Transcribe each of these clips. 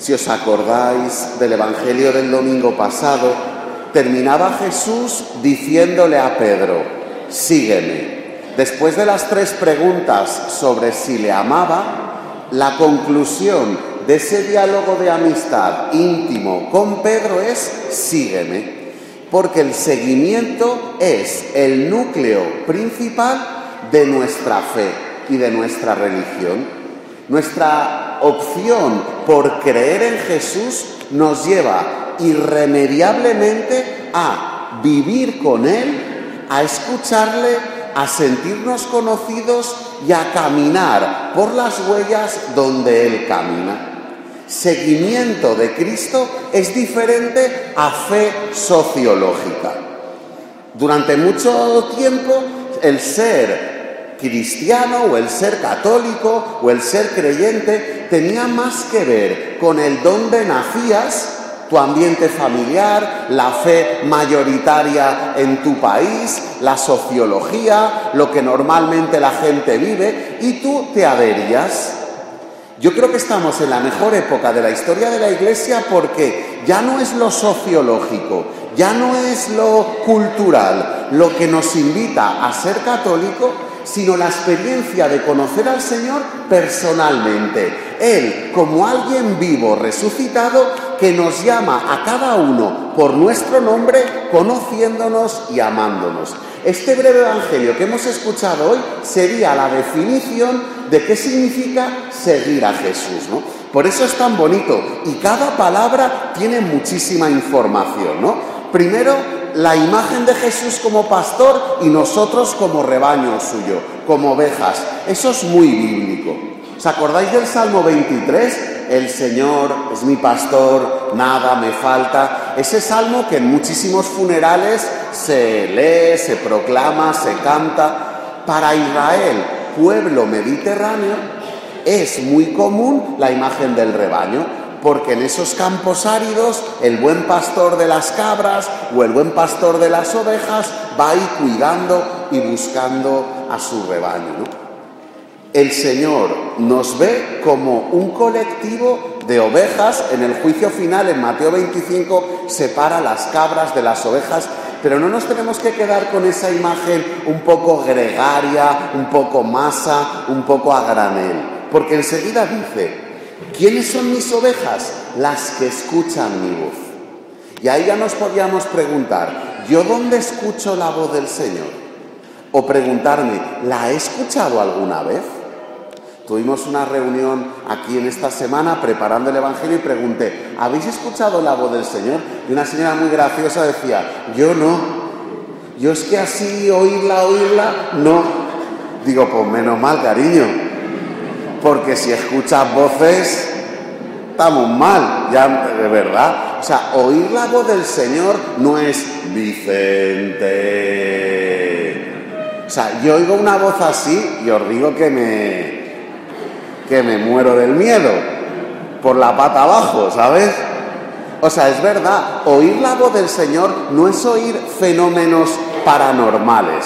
Si os acordáis del Evangelio del domingo pasado, terminaba Jesús diciéndole a Pedro: sígueme. Después de las 3 preguntas sobre si le amaba, la conclusión de ese diálogo de amistad íntimo con Pedro es: sígueme. Porque el seguimiento es el núcleo principal de nuestra fe y de nuestra religión. Nuestra opción por creer en Jesús nos lleva irremediablemente a vivir con Él, a escucharle, a sentirnos conocidos y a caminar por las huellas donde Él camina. Seguimiento de Cristo es diferente a fe sociológica. Durante mucho tiempo, el ser cristiano o el ser católico o el ser creyente tenía más que ver con el dónde nacías, tu ambiente familiar, la fe mayoritaria en tu país, la sociología, lo que normalmente la gente vive, y tú te adherías. Yo creo que estamos en la mejor época de la historia de la Iglesia porque ya no es lo sociológico, ya no es lo cultural lo que nos invita a ser católico, sino la experiencia de conocer al Señor personalmente. Él, como alguien vivo, resucitado, que nos llama a cada uno por nuestro nombre, conociéndonos y amándonos. Este breve evangelio que hemos escuchado hoy sería la definición de qué significa seguir a Jesús, ¿no? Por eso es tan bonito y cada palabra tiene muchísima información, ¿no? Primero, la imagen de Jesús como pastor y nosotros como rebaño suyo, como ovejas. Eso es muy bíblico. ¿Os acordáis del Salmo 23? El Señor es mi pastor, nada me falta. Ese salmo que en muchísimos funerales se lee, se proclama, se canta. Para Israel, pueblo mediterráneo, es muy común la imagen del rebaño, porque en esos campos áridos el buen pastor de las cabras o el buen pastor de las ovejas va ahí cuidando y buscando a su rebaño, ¿no? El Señor nos ve como un colectivo de ovejas. En el juicio final, en Mateo 25, separa las cabras de las ovejas, pero no nos tenemos que quedar con esa imagen un poco gregaria, un poco masa, un poco a granel, porque enseguida dice: ¿quiénes son mis ovejas? Las que escuchan mi voz. Y ahí ya nos podíamos preguntar: ¿yo dónde escucho la voz del Señor? O preguntarme: ¿la he escuchado alguna vez? Tuvimos una reunión aquí en esta semana preparando el Evangelio y pregunté: ¿habéis escuchado la voz del Señor? Y una señora muy graciosa decía: yo no. Yo es que así oírla, no. Digo, pues menos mal, cariño. Porque si escuchas voces, estamos mal, ya de verdad. O sea, oír la voz del Señor no es Vicente. O sea, yo oigo una voz así y os digo que me muero del miedo, por la pata abajo, ¿sabes? O sea, es verdad, oír la voz del Señor no es oír fenómenos paranormales.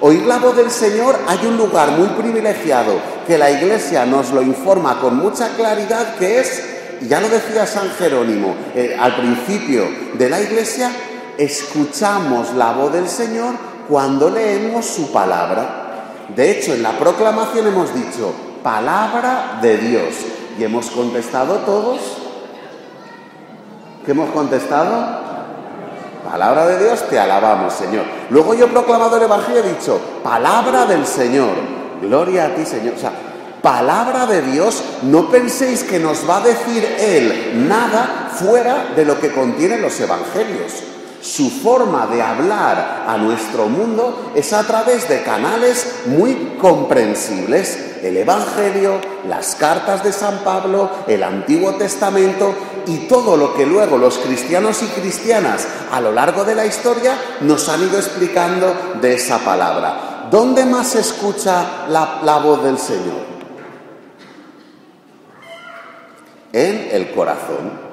Oír la voz del Señor, hay un lugar muy privilegiado que la Iglesia nos lo informa con mucha claridad, que es, y ya lo decía San Jerónimo al principio de la Iglesia, escuchamos la voz del Señor cuando leemos su palabra. De hecho, en la proclamación hemos dicho: palabra de Dios. Y hemos contestado todos. ¿Qué hemos contestado? Palabra de Dios, te alabamos, Señor. Luego yo he proclamado el Evangelio y he dicho: palabra del Señor, gloria a ti, Señor. O sea, palabra de Dios, no penséis que nos va a decir Él nada fuera de lo que contienen los Evangelios. Su forma de hablar a nuestro mundo es a través de canales muy comprensibles. El Evangelio, las cartas de San Pablo, el Antiguo Testamento y todo lo que luego los cristianos y cristianas a lo largo de la historia nos han ido explicando de esa palabra. ¿Dónde más se escucha la voz del Señor? En el corazón,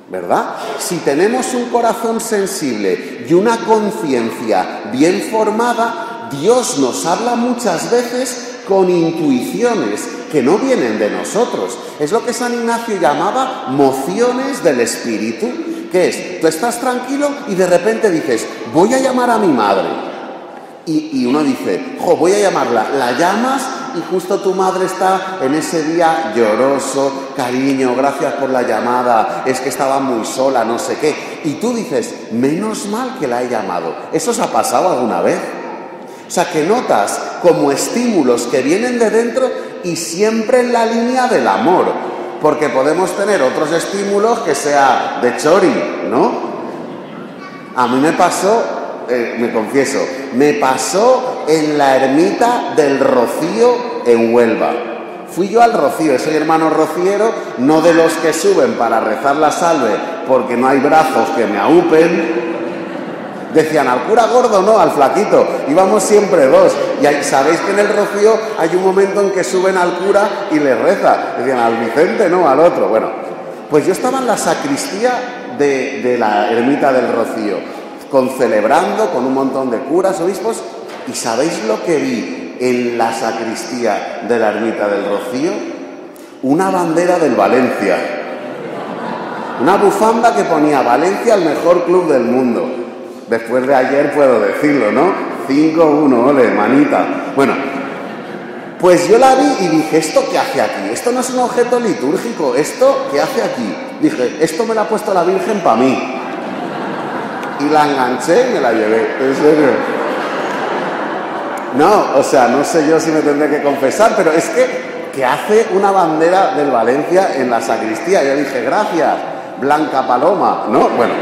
¿verdad? Si tenemos un corazón sensible y una conciencia bien formada, Dios nos habla muchas veces con intuiciones que no vienen de nosotros. Es lo que San Ignacio llamaba mociones del espíritu, que es, tú estás tranquilo y de repente dices, voy a llamar a mi madre. Y uno dice, voy a llamarla. La llamas y justo tu madre está en ese día lloroso, cariño, gracias por la llamada, es que estaba muy sola, no sé qué. Y tú dices, menos mal que la he llamado. ¿Eso os ha pasado alguna vez? O sea, que notas como estímulos que vienen de dentro y siempre en la línea del amor. Porque podemos tener otros estímulos que sea de chori, ¿no? A mí me pasó... me confieso, me pasó en la ermita del Rocío en Huelva. Fui yo al Rocío, soy hermano rociero, no de los que suben para rezar la salve porque no hay brazos que me aúpen. Decían, al cura gordo no, al flaquito, íbamos siempre dos. Y sabéis que en el Rocío hay un momento en que suben al cura y le reza. Decían, al Vicente no, al otro. Bueno, pues yo estaba en la sacristía de la ermita del Rocío, celebrando con un montón de curas, obispos, y ¿sabéis lo que vi en la sacristía de la ermita del Rocío? Una bandera del Valencia, una bufanda que ponía Valencia el mejor club del mundo. Después de ayer puedo decirlo, ¿no? 5-1, ole, manita. Bueno, pues yo la vi y dije, ¿esto qué hace aquí? Esto no es un objeto litúrgico, ¿esto qué hace aquí? Dije, esto me lo ha puesto la Virgen para mí. Y la enganché y me la llevé, en serio. No, o sea, no sé yo si me tendré que confesar, pero es que hace una bandera del Valencia en la sacristía. Yo dije, gracias, Blanca Paloma, ¿no? Bueno,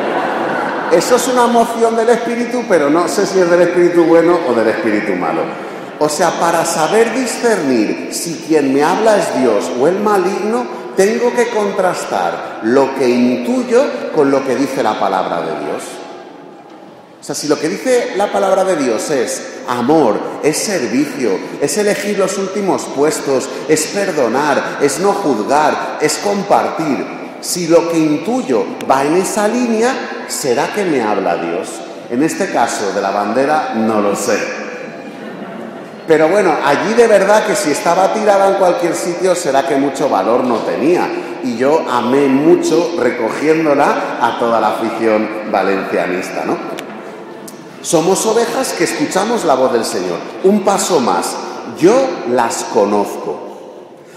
eso es una moción del espíritu, pero no sé si es del espíritu bueno o del espíritu malo. O sea, para saber discernir si quien me habla es Dios o el maligno, tengo que contrastar lo que intuyo con lo que dice la palabra de Dios. O sea, si lo que dice la palabra de Dios es amor, es servicio, es elegir los últimos puestos, es perdonar, es no juzgar, es compartir. Si lo que intuyo va en esa línea, ¿será que me habla Dios? En este caso de la bandera, no lo sé. Pero bueno, allí de verdad que si estaba tirada en cualquier sitio, será que mucho valor no tenía. Y yo amé mucho recogiéndola a toda la afición valencianista, ¿no? Somos ovejas que escuchamos la voz del Señor. Un paso más, yo las conozco.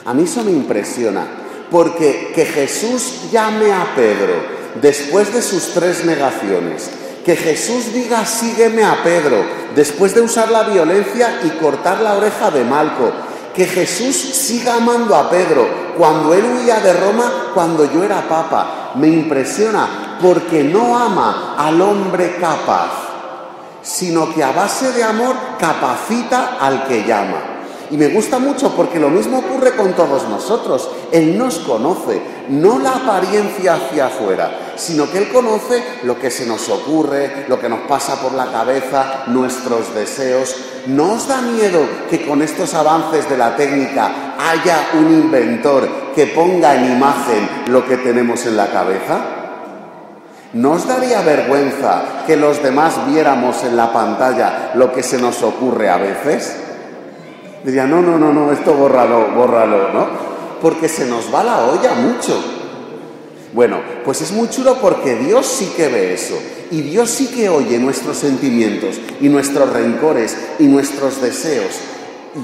A mí eso me impresiona, porque que Jesús llame a Pedro después de sus 3 negaciones, que Jesús diga sígueme a Pedro después de usar la violencia y cortar la oreja de Malco, que Jesús siga amando a Pedro cuando él huía de Roma, cuando yo era papa, me impresiona, porque no ama al hombre capaz, sino que a base de amor capacita al que llama. Y me gusta mucho porque lo mismo ocurre con todos nosotros. Él nos conoce, no la apariencia hacia afuera, sino que Él conoce lo que se nos ocurre, lo que nos pasa por la cabeza, nuestros deseos. ¿No os da miedo que con estos avances de la técnica haya un inventor que ponga en imagen lo que tenemos en la cabeza? ¿No os daría vergüenza que los demás viéramos en la pantalla lo que se nos ocurre a veces? Diría, no, esto bórralo, ¿no? Porque se nos va la olla mucho. Bueno, pues es muy chulo porque Dios sí que ve eso. Y Dios sí que oye nuestros sentimientos y nuestros rencores y nuestros deseos.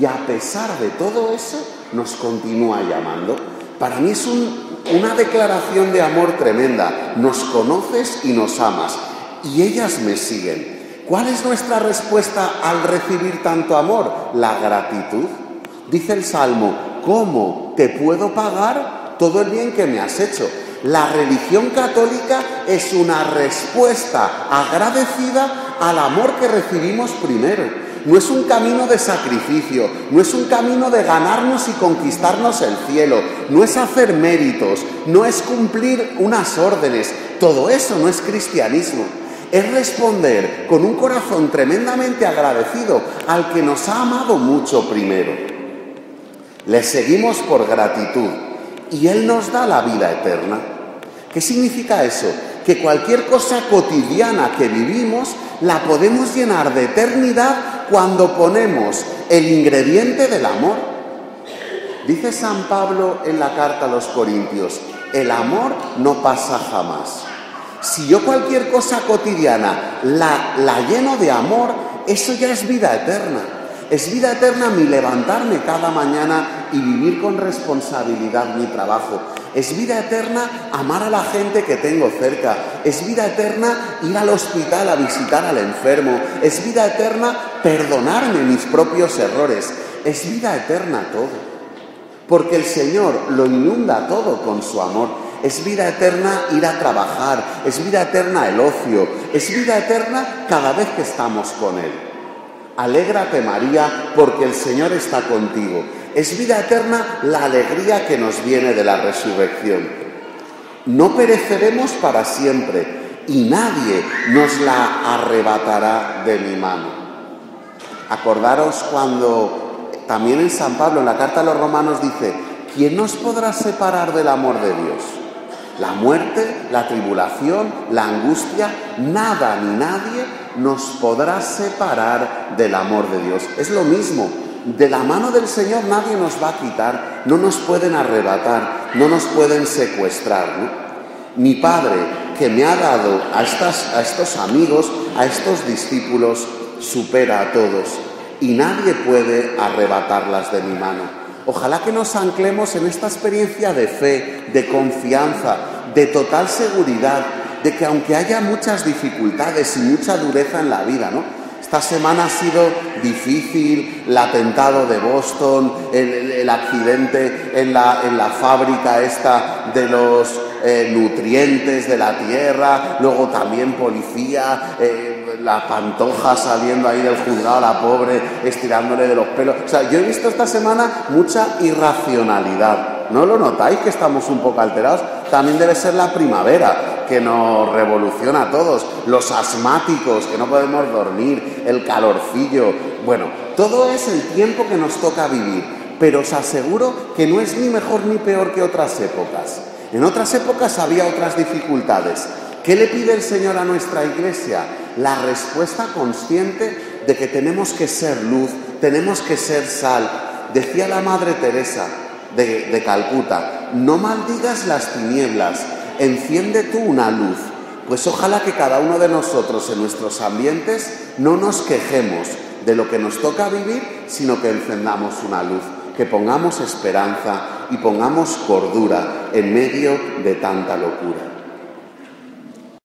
Y a pesar de todo eso, nos continúa llamando. Para mí es una declaración de amor tremenda. Nos conoces y nos amas. Y ellas me siguen. ¿Cuál es nuestra respuesta al recibir tanto amor? La gratitud. Dice el Salmo, ¿cómo te puedo pagar todo el bien que me has hecho? La religión católica es una respuesta agradecida al amor que recibimos primero. No es un camino de sacrificio, no es un camino de ganarnos y conquistarnos el cielo, no es hacer méritos, no es cumplir unas órdenes. Todo eso no es cristianismo. Es responder con un corazón tremendamente agradecido al que nos ha amado mucho primero. Le seguimos por gratitud y Él nos da la vida eterna. ¿Qué significa eso? Que cualquier cosa cotidiana que vivimos la podemos llenar de eternidad cuando ponemos el ingrediente del amor. Dice San Pablo en la carta a los Corintios, el amor no pasa jamás. Si yo cualquier cosa cotidiana la lleno de amor, eso ya es vida eterna. Es vida eterna mi levantarme cada mañana y vivir con responsabilidad mi trabajo. Es vida eterna amar a la gente que tengo cerca. Es vida eterna ir al hospital a visitar al enfermo. Es vida eterna perdonarme mis propios errores. Es vida eterna todo. Porque el Señor lo inunda todo con su amor. Es vida eterna ir a trabajar. Es vida eterna el ocio. Es vida eterna cada vez que estamos con Él. Alégrate, María, porque el Señor está contigo. Es vida eterna la alegría que nos viene de la resurrección. No pereceremos para siempre y nadie nos la arrebatará de mi mano. Acordaros cuando también en San Pablo, en la carta a los Romanos, dice: ¿quién nos podrá separar del amor de Dios? La muerte, la tribulación, la angustia, nada ni nadie nos podrá separar del amor de Dios. Es lo mismo, de la mano del Señor nadie nos va a quitar, no nos pueden arrebatar, no nos pueden secuestrar, ¿no? Mi Padre, que me ha dado a estos amigos, a estos discípulos, supera a todos y nadie puede arrebatarlas de mi mano. Ojalá que nos anclemos en esta experiencia de fe, de confianza, de total seguridad, de que aunque haya muchas dificultades y mucha dureza en la vida, ¿no? Esta semana ha sido difícil, el atentado de Boston, el accidente en la fábrica esta de los nutrientes de la tierra, luego también policía, la Pantoja saliendo ahí del juzgado, la pobre, estirándole de los pelos. O sea, yo he visto esta semana mucha irracionalidad. ¿No lo notáis que estamos un poco alterados? También debe ser la primavera, que nos revoluciona a todos. Los asmáticos, que no podemos dormir, el calorcillo. Bueno, todo es el tiempo que nos toca vivir. Pero os aseguro que no es ni mejor ni peor que otras épocas. En otras épocas había otras dificultades. ¿Qué le pide el Señor a nuestra Iglesia? La respuesta consciente de que tenemos que ser luz, tenemos que ser sal. Decía la Madre Teresa de Calcuta: no maldigas las tinieblas, enciende tú una luz. Pues ojalá que cada uno de nosotros en nuestros ambientes no nos quejemos de lo que nos toca vivir, sino que encendamos una luz, que pongamos esperanza y pongamos cordura en medio de tanta locura.